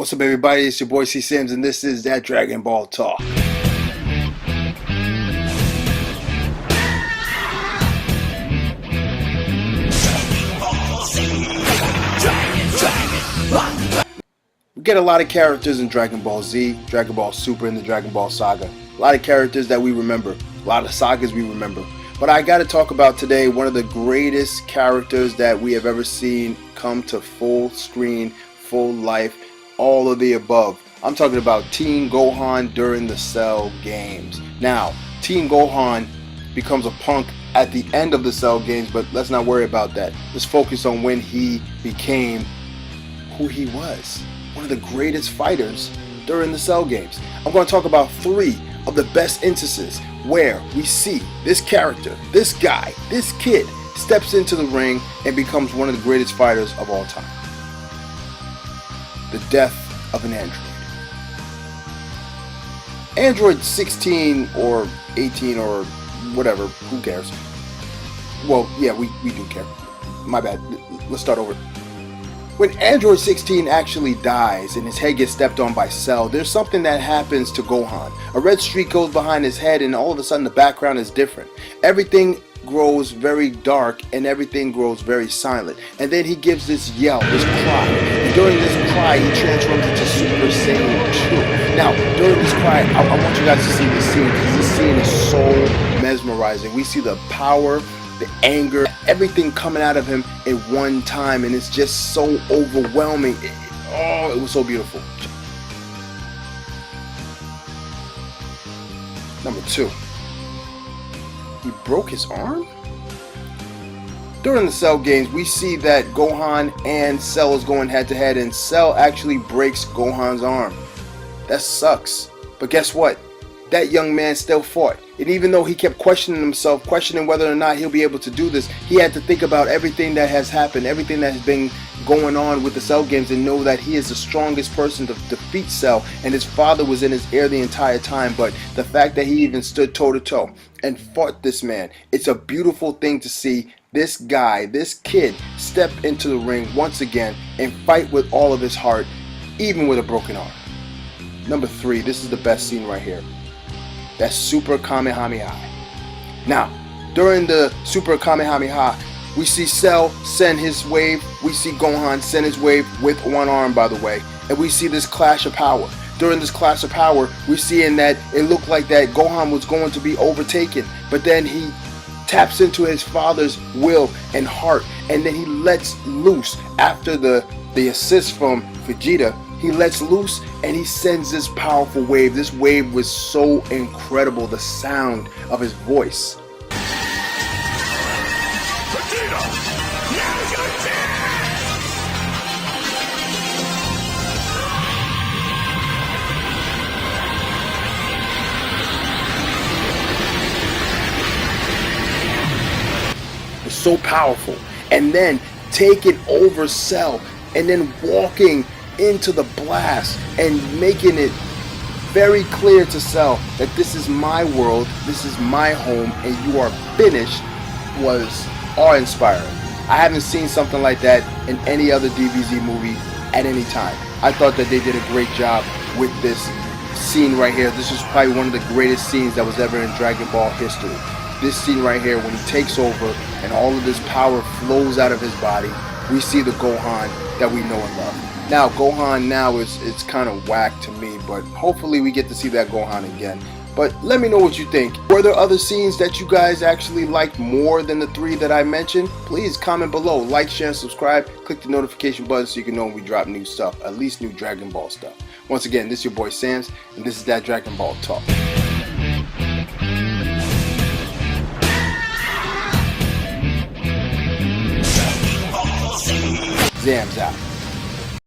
What's up, everybody? It's your boy C Sims, and this is that Dragon Ball Talk. We get a lot of characters in Dragon Ball Z, Dragon Ball Super, and the Dragon Ball Saga. A lot of characters that we remember, a lot of sagas we remember. But I got to talk about today one of the greatest characters that we have ever seen come to full screen, full life, all of the above. I'm talking about Teen Gohan during the Cell games. Now, Teen Gohan becomes a punk at the end of the Cell games, but let's not worry about that. Let's focus on when he became who he was. One of the greatest fighters during the Cell games. I'm going to talk about 3 of the best instances where we see this character, this guy, this kid steps into the ring and becomes one of the greatest fighters of all time. The death of an android. Android 16 or 18 or whatever, who cares? Well, yeah, we do care. My bad. Let's start over. When Android 16 actually dies and his head gets stepped on by Cell, there's something that happens to Gohan. A red streak goes behind his head and all of a sudden the background is different. Everything grows very dark and everything grows very silent. And then he gives this yell, this cry. And during this cry, he transforms into Super Saiyan 2. Now, during this cry, I want you guys to see this scene because this scene is so mesmerizing. We see the power, the anger, everything coming out of him at one time, and it's just so overwhelming. It was so beautiful. Number 2. He broke his arm? During the Cell games, we see that Gohan and Cell is going head to head, and Cell actually breaks Gohan's arm. That sucks. But guess what? That young man still fought. And even though he kept questioning himself, questioning whether or not he'll be able to do this, he had to think about everything that has happened, everything that has been going on with the Cell games, and know that he is the strongest person to defeat Cell, and his father was in his ear the entire time. But the fact that he even stood toe to toe and fought this man, it's a beautiful thing to see this guy, this kid, step into the ring once again and fight with all of his heart, even with a broken arm. Number 3, this is the best scene right here. That's Super Kamahamea. Now, during the Super Kamahamea, we see Cell send his wave. We see Gohan send his wave with one arm, by the way. And we see this clash of power. During this clash of power, we're seeing that it looked like that Gohan was going to be overtaken. But then he taps into his father's will and heart. And then he lets loose after the assist from Vegeta. He lets loose and he sends this powerful wave. This wave was so incredible, the sound of his voice. Vegeta, now's your chance! It was so powerful. And then taking over Cell and then walking into the blast and making it very clear to Cell that this is my world, this is my home, and you are finished, was awe-inspiring. I haven't seen something like that in any other DBZ movie at any time. I thought that they did a great job with this scene right here. This is probably one of the greatest scenes that was ever in Dragon Ball history. This scene right here, when he takes over and all of this power flows out of his body, we see the Gohan that we know and love. Now, Gohan now it's kind of whack to me, but hopefully we get to see that Gohan again. But let me know what you think. Were there other scenes that you guys actually liked more than the 3 that I mentioned? Please comment below, like, share, and subscribe. Click the notification button so you can know when we drop new stuff, at least new Dragon Ball stuff. Once again, this is your boy Sams, and this is that Dragon Ball Talk. Zams out.